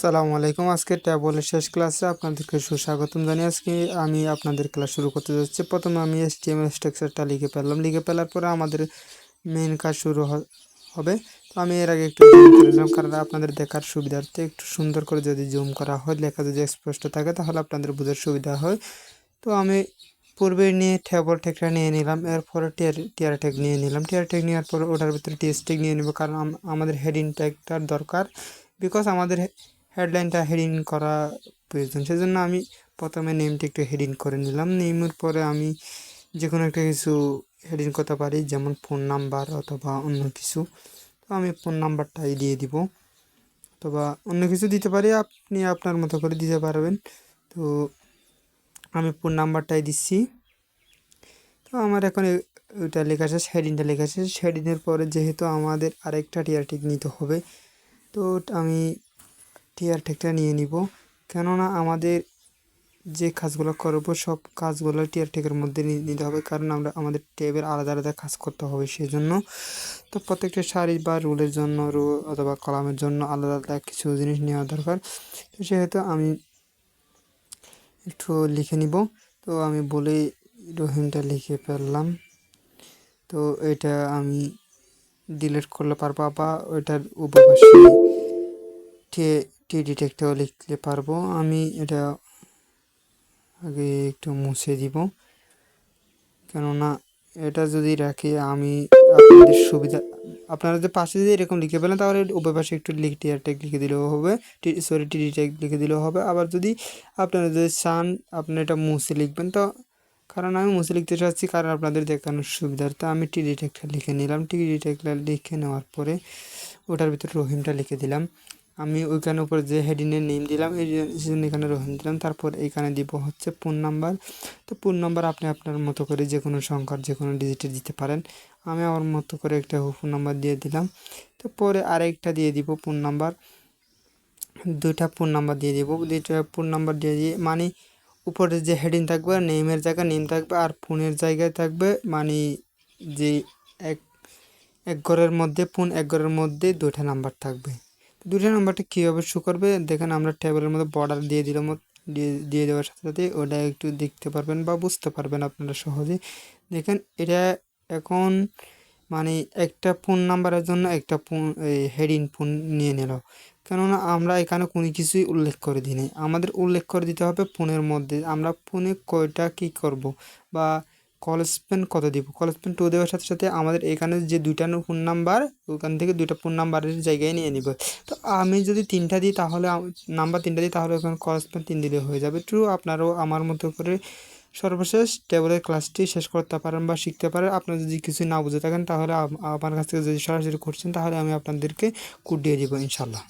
আসসালামু আলাইকুম। আজকে ট্যাবলের শেষ ক্লাসে আপনাদেরকে সুস্বাগতম জানিয়ে আজকে আমি আপনাদের ক্লাস শুরু করতে যাচ্ছি। প্রথমে আমি HTML স্ট্রাকচারটা লিখে ফেললাম। লিখে ফেলার পরে আমাদের মেইন কাজ শুরু হবে। তো আমি এর আগে একটু জুম করে নিলাম, কারণ আপনাদের দেখার সুবিধার্থে একটু সুন্দর করে যদি জুম করা হয়, লেখা যদি স্পষ্ট থাকে তাহলে আপনাদের বোঝার সুবিধা হয়। তো আমি পূর্বে নিয়ে ট্যাবল ট্যাগটা নিয়ে নিলাম, এরপরে টিয়ার ট্যাগ নিয়ে নিলাম। টিয়ার ট্যাগ নেওয়ার পরে ওটার ভিতরে টিএস ট্যাগ নিয়ে নেব, কারণ আমাদের হেডিং ট্যাগটার দরকার, বিকজ আমাদের হেডলাইনটা হেডিং করা প্রয়োজন। সেজন্য আমি প্রথমে নেমটা একটু হেডিং করে নিলাম। নেমের পরে আমি যে কোনো একটা কিছু হেডিং করতে পারি, যেমন ফোন নাম্বার অথবা অন্য কিছু। তো আমি ফোন নাম্বারটাই দিয়ে দিব, অথবা অন্য কিছু দিতে পারি, আপনি আপনার মতো করে দিতে পারবেন। তো আমি ফোন নাম্বারটাই দিচ্ছি। তো আমার এখন ওইটা লেখা শেষ, হেডিংটা লেখা শেষ। হেডিংয়ের পরে যেহেতু আমাদের আরেকটা টিয়ার ট্যাগ নিতে হবে, তো আমি টিয়ার ট্যাগটা নিয়ে নিব, কেননা আমাদের যে কাজগুলো করব সব কাজগুলো টিয়ার ট্যাগের মধ্যে নিতে হবে, কারণ আমাদের ট্যাবের আলাদা আলাদা কাজ করতে হবে সেজন্য। তো প্রত্যেকটা সারি বা রুলের জন্য অথবা কলামের জন্য আলাদা আলাদা কিছু জিনিস নেওয়া দরকার। তো সেহেতু আমি একটু লিখে নিব। তো আমি বলেই রহিমটা লিখে ফেললাম। তো এটা আমি ডিলিট করলে পারবো, বা ওইটার উপপাশে টিডি ট্যাগটাও লিখতে পারবো। আমি এটা আগে একটু মুছে দিব, কেননা এটা যদি রাখি আমি আপনাদের সুবিধা, আপনারা যে পাশে যদি এরকম লিখে ফেলেন তাহলে উভয় পাশে একটু টিয়ার ট্যাগ লিখে দিলেও হবে, টিডি ট্যাগ লিখে দিলেও হবে। আবার যদি আপনারা যদি চান আপনি এটা মুছে লিখবেন, তো কারণ আমি মুছে লিখতে চাচ্ছি, কারণ আপনাদের দেখানোর সুবিধার্থে আমি টিডি ট্যাগটা লিখে নিলাম। টিডি ট্যাগটা লিখে নেওয়ার পরে ওটার ভিতরে রহিমটা লিখে দিলাম। আমি ওইখানে উপরে যে হেডিংয়ের নেম দিলাম এই জন্য এখানে রহিম দিলাম। তারপর এখানে দিব হচ্ছে ফোন নাম্বার। তো ফোন নাম্বার আপনি আপনার মতো করে যে কোনো সংখ্যার যে কোনো ডিজিটে দিতে পারেন। আমি আমার মতো করে একটা ফোন নাম্বার দিয়ে দিলাম। তো পরে আরেকটা দিয়ে দিব ফোন নাম্বার, দুইটা ফোন নাম্বার দিয়ে দিব। দুইটা ফোন নাম্বার দিয়ে মানে উপরে যে হেডিং থাকবে নেমের জায়গায় নেম থাকবে, আর ফোনের জায়গায় থাকবে মানে যে এক ঘরের মধ্যে ফোন, এক ঘরের মধ্যে দুইটা নাম্বার থাকবে। দুইটা নাম্বারটা কীভাবে শো করবে দেখেন, আমরা টেবিলের মধ্যে বর্ডার দিয়ে দিলাম, দিয়ে দেওয়ার সাথে সাথে ওটা একটু দেখতে পারবেন বা বুঝতে পারবেন আপনারা সহজে। দেখেন এটা এখন মানে একটা ফোন নাম্বারের জন্য একটা ফোন হেডিং ফোন নিয়ে নিল, কেননা আমরা এখানে কোনো কিছুই উল্লেখ করে দিই নাই। আমাদের উল্লেখ করে দিতে হবে ফোনের মধ্যে আমরা ফোনে কয়টা কী করব, বা কল স্পেন কত দিব। কল স্পেন 2 দেওয়ার সাথে সাথে আমাদের এখানে যে দুইটা ফোন নাম্বার, ওখান থেকে দুইটা ফোন নাম্বারের জায়গায় নিয়ে নিব। তো আমি যদি 3টা দিই তাহলে নাম্বার 3টা দিই তাহলে ওখানে কল স্পেন 3 দিলে হয়ে যাবে। ট্রু, আপনারাও আমার মতো করে সর্বশেষ টেবলের ক্লাসটি শেষ করতে পারেন বা শিখতে পারেন। আপনারা যদি কিছু না বুঝে থাকেন তাহলে আমার কাছ থেকে যদি সরাসরি করছেন তাহলে আমি আপনাদেরকে কোড দিয়ে দিব ইনশাল্লাহ।